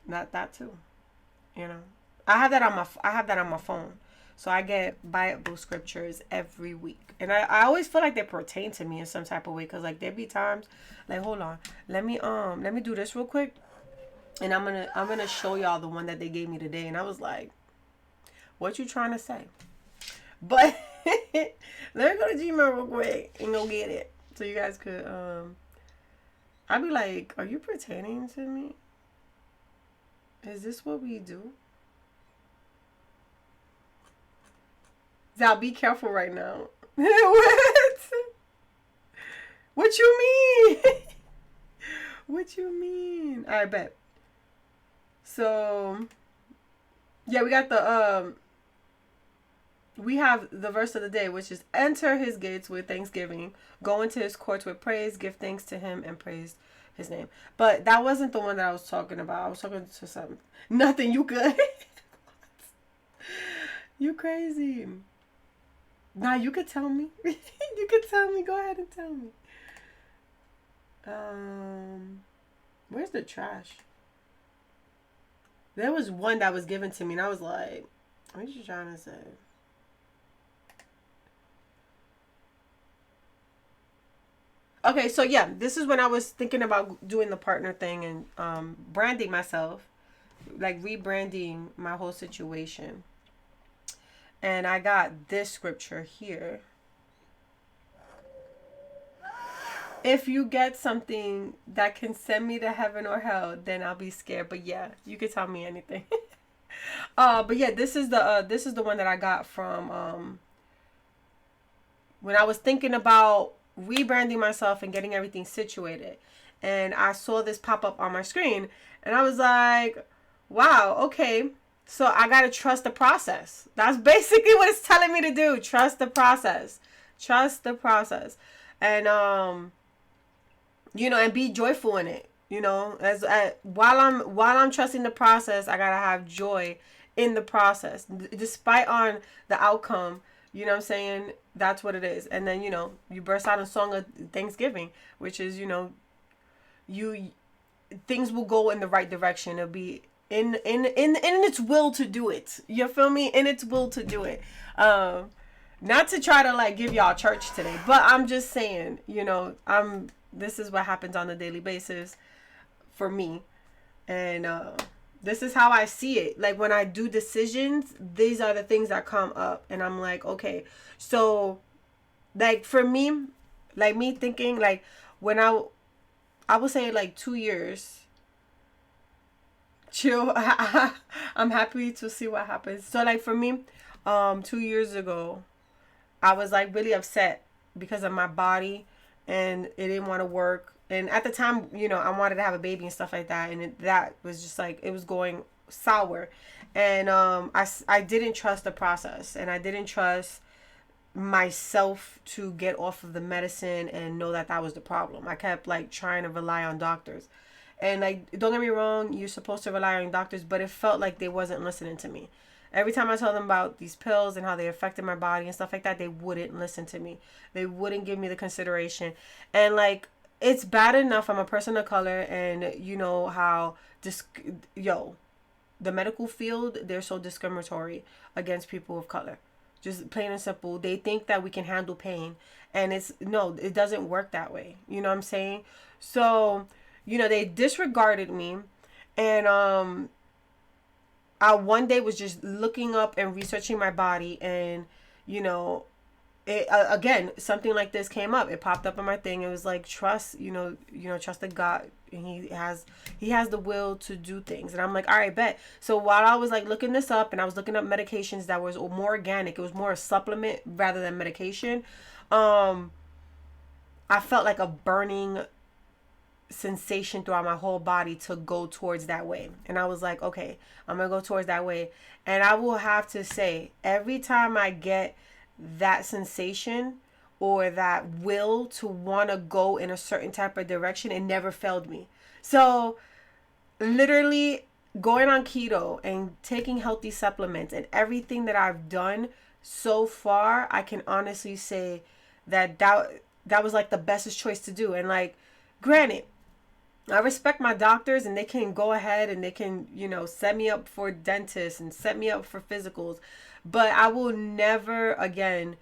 That too. I have that on my phone. So I get Bible scriptures every week. And I always feel like they pertain to me in some type of way. Cause like there be times like hold on. Let me do this real quick. And I'm gonna show y'all the one that they gave me today. And I was like, what you trying to say? But let me go to Gmail real quick and go get it. So you guys could I'd be like, are you pertaining to me? Is this what we do? Now be careful right now. What? What you mean? What you mean? I bet. So yeah, we have the verse of the day, which is enter his gates with thanksgiving, go into his courts with praise, give thanks to him and praise his name. But that wasn't the one that I was talking about. I was talking to something. Nothing, you good. You crazy. Nah, you could tell me. You could tell me. Go ahead and tell me. Where's the trash? There was one that was given to me, and I was like, what are you trying to say? Okay, so yeah, this is when I was thinking about doing the partner thing and branding myself, like rebranding my whole situation. And I got this scripture here. If you get something that can send me to heaven or hell, then I'll be scared. But yeah, you can tell me anything. But yeah, this is the one that I got from when I was thinking about rebranding myself and getting everything situated. And I saw this pop up on my screen and I was like, wow, okay. So I got to trust the process. That's basically what it's telling me to do. Trust the process. Trust the process. And and be joyful in it. As while I'm trusting the process, I got to have joy in the process despite on the outcome. You know what I'm saying? That's what it is. And then, you burst out a song of Thanksgiving, which is, you things will go in the right direction. It'll be in its will to do it. You feel me? In its will to do it. Not to try to like give y'all church today, but I'm just saying, this is what happens on a daily basis for me. And this is how I see it. Like when I do decisions, these are the things that come up. And I'm like, okay. So like for me, like me thinking like when I would say like 2 years, chill. I'm happy to see what happens. So like for me, 2 years ago, I was like really upset because of my body and it didn't want to work. And at the time, I wanted to have a baby and stuff like that. And that was just like, it was going sour. And I didn't trust the process. And I didn't trust myself to get off of the medicine and know that that was the problem. I kept like trying to rely on doctors. And like, don't get me wrong, you're supposed to rely on doctors, but it felt like they wasn't listening to me. Every time I told them about these pills and how they affected my body and stuff like that, they wouldn't listen to me. They wouldn't give me the consideration. And like, it's bad enough I'm a person of color and you know how the medical field, they're so discriminatory against people of color. Just plain and simple. They think that we can handle pain. And no, it doesn't work that way. You know what I'm saying? So, they disregarded me. And I one day was just looking up and researching my body, and again, something like this came up. It popped up on my thing. It was like trust, trust the God, and He has the will to do things. And I'm like, all right, bet. So while I was like looking this up, and I was looking up medications that was more organic, it was more a supplement rather than medication. I felt like a burning sensation throughout my whole body to go towards that way. And I was like, okay, I'm gonna go towards that way. And I will have to say, every time I get that sensation or that will to want to go in a certain type of direction, it never failed me. So literally going on keto and taking healthy supplements and everything that I've done so far, I can honestly say that was like the bestest choice to do. And like, granted, I respect my doctors, and they can go ahead and they can, set me up for dentists and set me up for physicals. But I will never again,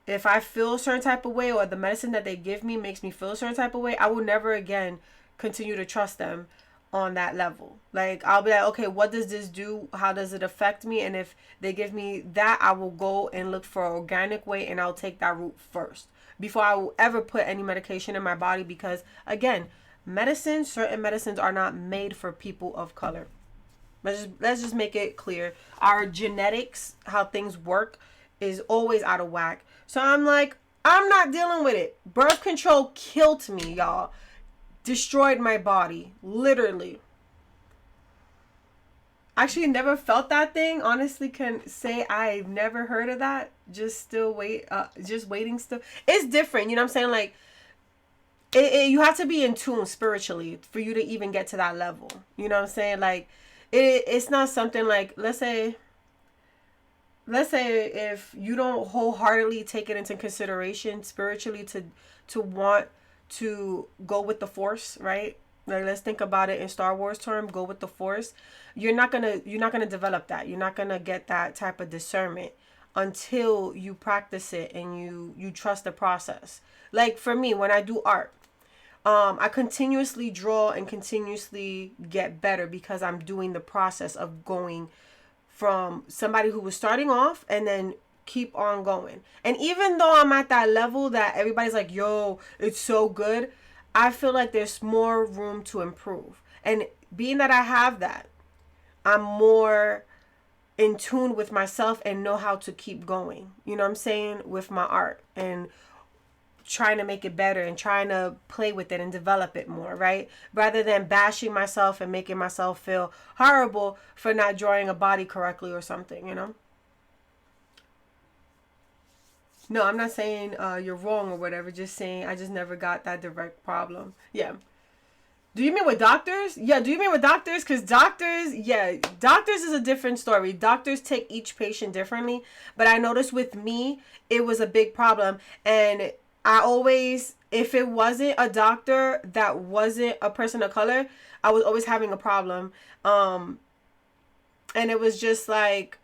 if I feel a certain type of way, or the medicine that they give me makes me feel a certain type of way, I will never again continue to trust them on that level. Like, I'll be like, okay, what does this do? How does it affect me? And if they give me that, I will go and look for an organic way, and I'll take that route first before I will ever put any medication in my body, because again, certain medicines are not made for people of color. Let's just make it clear. Our genetics, how things work, is always out of whack. So I'm like, I'm not dealing with it. Birth control killed me, y'all. Destroyed my body, literally. Actually, never felt that thing. Honestly, can say I've never heard of that. Just waiting still. It's different, you know what I'm saying? Like, you have to be in tune spiritually for you to even get to that level. You know what I'm saying? Like, it's not something like, let's say if you don't wholeheartedly take it into consideration spiritually to want to go with the force, right? Like, let's think about it in Star Wars term, go with the force. You're not gonna develop that. You're not gonna get that type of discernment until you practice it and you trust the process. Like, for me, when I do art, I continuously draw and continuously get better because I'm doing the process of going from somebody who was starting off and then keep on going. And even though I'm at that level that everybody's like, yo, it's so good, I feel like there's more room to improve. And being that I have that, I'm more in tune with myself and know how to keep going. You know what I'm saying? With my art and trying to make it better and trying to play with it and develop it more, right? Rather than bashing myself and making myself feel horrible for not drawing a body correctly or something, you know? No, I'm not saying you're wrong or whatever. Just saying I just never got that direct problem. Yeah. Do you mean with doctors? Yeah, do you mean with doctors? Because doctors is a different story. Doctors take each patient differently. But I noticed with me, it was a big problem. And I always, if it wasn't a doctor that wasn't a person of color, I was always having a problem. And it was just like,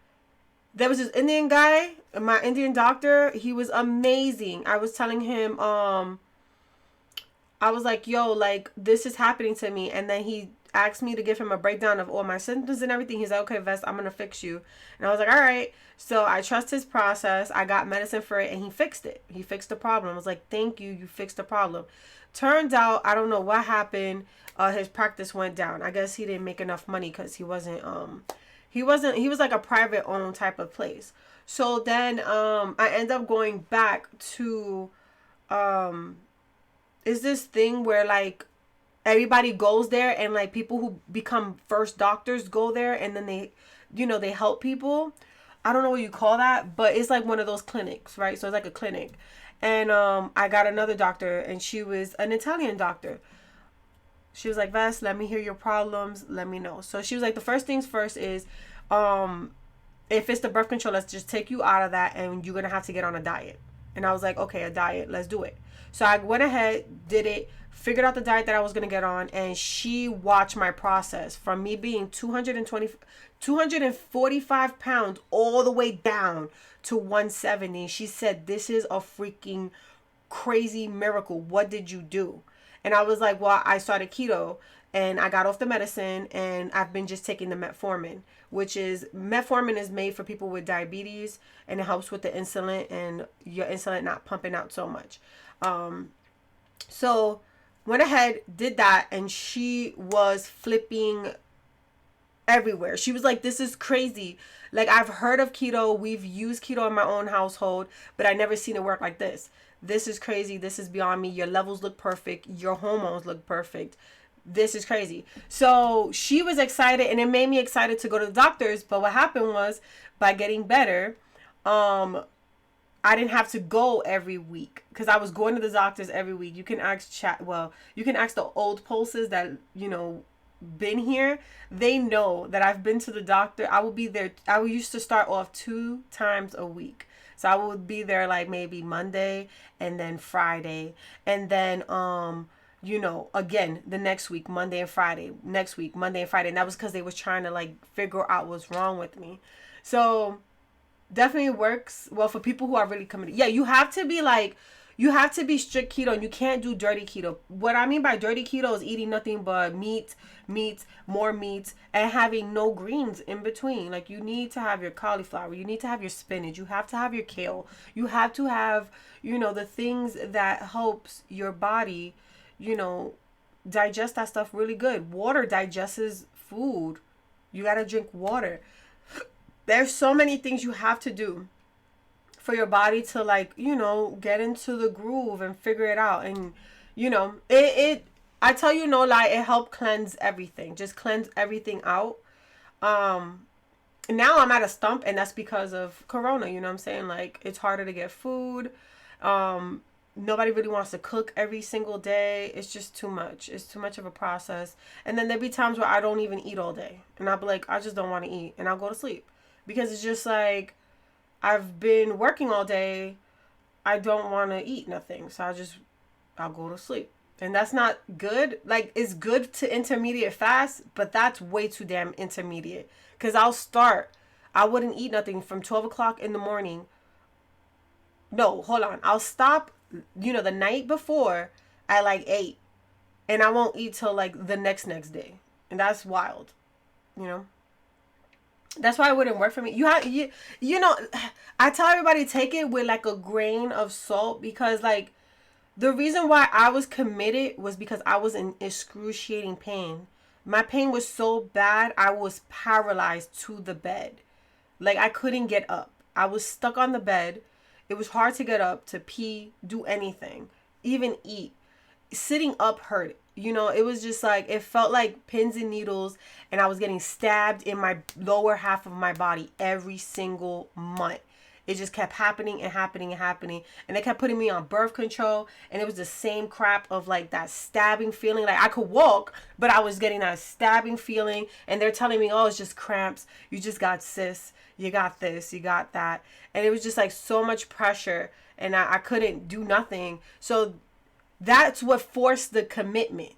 there was this Indian guy, my Indian doctor. He was amazing. I was telling him, I was like, yo, like, this is happening to me. And then he asked me to give him a breakdown of all my symptoms and everything. He's like, okay, Vest, I'm going to fix you. And I was like, all right. So I trust his process. I got medicine for it and he fixed it. He fixed the problem. I was like, thank you. You fixed the problem. Turns out, I don't know what happened. His practice went down. I guess he didn't make enough money because he was like a private owned type of place. So then I end up going back to is this thing where like everybody goes there and like people who become first doctors go there and then they help people. I don't know what you call that, but it's like one of those clinics, right? So it's like a clinic. And I got another doctor and she was an Italian doctor. She was like, Vess, let me hear your problems. Let me know. So she was like, the first things first is if it's the birth control, let's just take you out of that and you're going to have to get on a diet. And I was like, okay, a diet, let's do it. So I went ahead, did it, figured out the diet that I was going to get on, and she watched my process from me being 245 pounds all the way down to 170. She said, this is a freaking crazy miracle. What did you do? And I was like, well, I started keto and I got off the medicine and I've been just taking the metformin, metformin is made for people with diabetes and it helps with the insulin and your insulin not pumping out so much. So went ahead, did that, and she was flipping everywhere. She was like, this is crazy. Like, I've heard of keto. We've used keto in my own household, but I never seen it work like this. This is crazy. This is beyond me. Your levels look perfect. Your hormones look perfect. This is crazy. So she was excited and it made me excited to go to the doctors. But what happened was, by getting better, I didn't have to go every week because I was going to the doctors every week. You can ask you can ask the old pulses that, been here. They know that I've been to the doctor. I will be there. I used to start off 2 times a week. So I would be there like maybe Monday and then Friday. And then again, the next week, Monday and Friday, next week, Monday and Friday. And that was because they was trying to like figure out what's wrong with me. So definitely works well for people who are really committed. Yeah, you have to be strict keto, and you can't do dirty keto. What I mean by dirty keto is eating nothing but meat, more meat, and having no greens in between. Like, you need to have your cauliflower, you need to have your spinach, you have to have your kale, you have to have, the things that helps your body, digest that stuff really good. Water digests food. You got to drink water. There's so many things you have to do for your body to, like, get into the groove and figure it out. And it I tell you, no lie, it helped cleanse everything. Just cleanse everything out. Now I'm at a stump, and that's because of Corona. You know what I'm saying? Like, it's harder to get food. Nobody really wants to cook every single day. It's just too much. It's too much of a process. And then there'll be times where I don't even eat all day, and I'll be like, I just don't want to eat, and I'll go to sleep, because it's just like, I've been working all day. I don't want to eat nothing, so I'll go to sleep. And that's not good. Like, it's good to intermediate fast, but that's way too damn intermediate. Because I wouldn't eat nothing from 12 o'clock in the morning. No, hold on. I'll stop, the night before at like 8. And I won't eat till like the next day. And that's wild. That's why it wouldn't work for me. I tell everybody, take it with like a grain of salt, because like, the reason why I was committed was because I was in excruciating pain. My pain was so bad, I was paralyzed to the bed. Like, I couldn't get up. I was stuck on the bed. It was hard to get up, to pee, do anything, even eat. Sitting up hurt. It was just like, it felt like pins and needles, and I was getting stabbed in my lower half of my body every single month. It just kept happening and happening and happening. And they kept putting me on birth control. And it was the same crap of like that stabbing feeling. Like, I could walk, but I was getting that stabbing feeling. And they're telling me, oh, it's just cramps. You just got cysts. You got this. You got that. And it was just like so much pressure. And I couldn't do nothing. So that's what forced the commitment.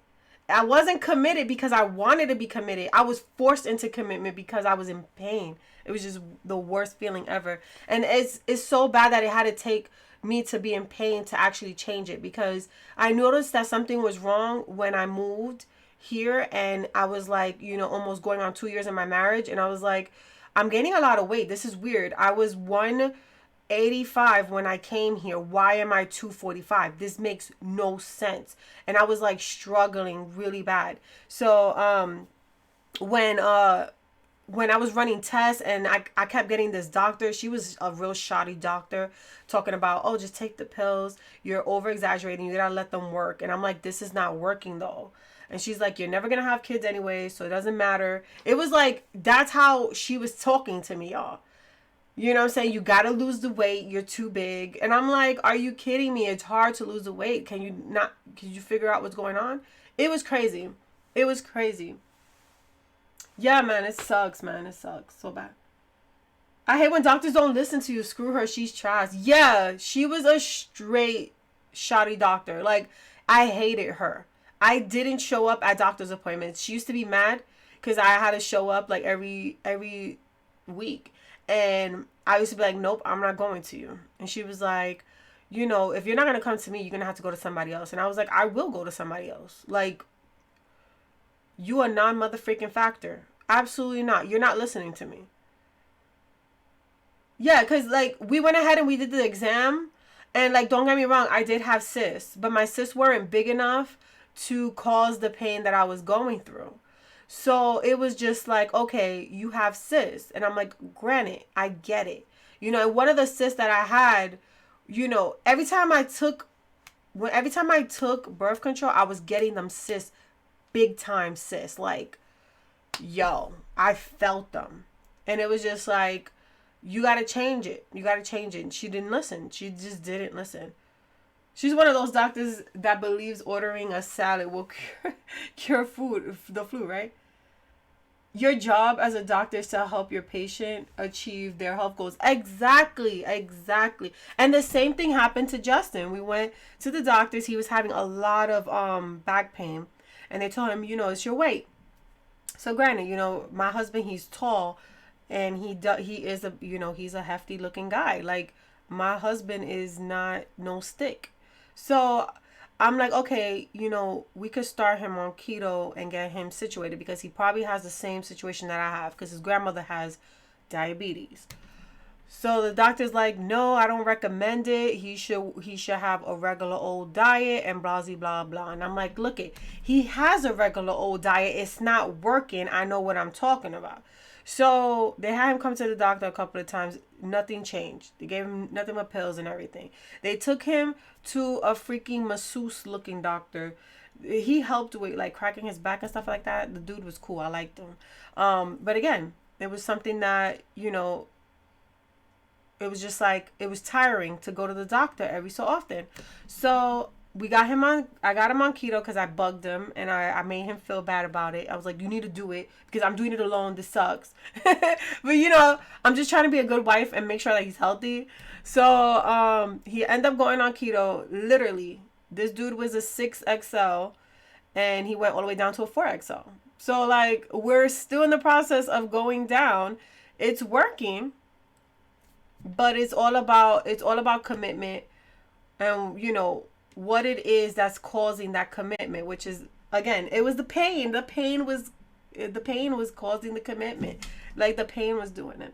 I wasn't committed because I wanted to be committed. I was forced into commitment because I was in pain. It was just the worst feeling ever. And it's so bad that it had to take me to be in pain to actually change it, because I noticed that something was wrong when I moved here, and I was like, almost going on 2 years in my marriage, and I was like, I'm gaining a lot of weight. This is weird. I was 185 when I came here. Why am I 245? This makes no sense. And I was like struggling really bad. So when I was running tests, and I kept getting this doctor, she was a real shoddy doctor, talking about, oh, just take the pills, you're over exaggerating, you gotta let them work. And I'm like, this is not working though. And she's like, you're never gonna have kids anyway, so it doesn't matter. It was like, that's how she was talking to me, y'all. You know what I'm saying? You gotta lose the weight, you're too big. And I'm like, are you kidding me? It's hard to lose the weight. Can you figure out what's going on? It was crazy. It was crazy. Yeah, man, it sucks, man. It sucks so bad. I hate when doctors don't listen to you. Screw her. She's trash. Yeah, she was a straight shoddy doctor. Like, I hated her. I didn't show up at doctor's appointments. She used to be mad because I had to show up like every week. And I used to be like, nope, I'm not going to you. And she was like, if you're not going to come to me, you're going to have to go to somebody else. And I was like, I will go to somebody else. Like, you a non-mother-freaking factor. Absolutely not. You're not listening to me. Yeah, because, like, we went ahead and we did the exam. And, like, don't get me wrong, I did have cysts. But my cysts weren't big enough to cause the pain that I was going through. So it was just like, okay, you have cysts. And I'm like, granted, I get it. And one of the cysts that I had, every time I took birth control, I was getting them cysts. Big time cysts. Like, yo, I felt them. And it was just like, you got to change it. You got to change it. And she didn't listen. She just didn't listen. She's one of those doctors that believes ordering a salad will cure the flu, right? your job as a doctor is to help your patient achieve their health goals. Exactly, exactly. And the same thing happened to Justin. We went to the doctors. He was having a lot of back pain, and they told him, it's your weight. So granted, my husband, he's tall, and he is he's a hefty looking guy. Like, my husband is not no stick. So I'm like, okay, we could start him on keto and get him situated, because he probably has the same situation that I have, because his grandmother has diabetes. So the doctor's like, no, I don't recommend it. He should have a regular old diet and blah blah blah. And I'm like, look it, he has a regular old diet. It's not working. I know what I'm talking about. So they had him come to the doctor a couple of times. Nothing changed. They gave him nothing but pills and everything. They took him to a freaking masseuse looking doctor. He helped with like cracking his back and stuff like that. The dude was cool. I liked him. But again, it was something that, it was just like, it was tiring to go to the doctor every so often. So I got him on keto because I bugged him, and I made him feel bad about it. I was like, you need to do it because I'm doing it alone. This sucks. But I'm just trying to be a good wife and make sure that he's healthy. So he ended up going on keto. Literally, this dude was a 6XL and he went all the way down to a 4XL. So like, we're still in the process of going down. It's working, but it's all about commitment, and what it is that's causing that commitment, which is, again, it was the pain. The pain was causing the commitment. Like, the pain was doing it.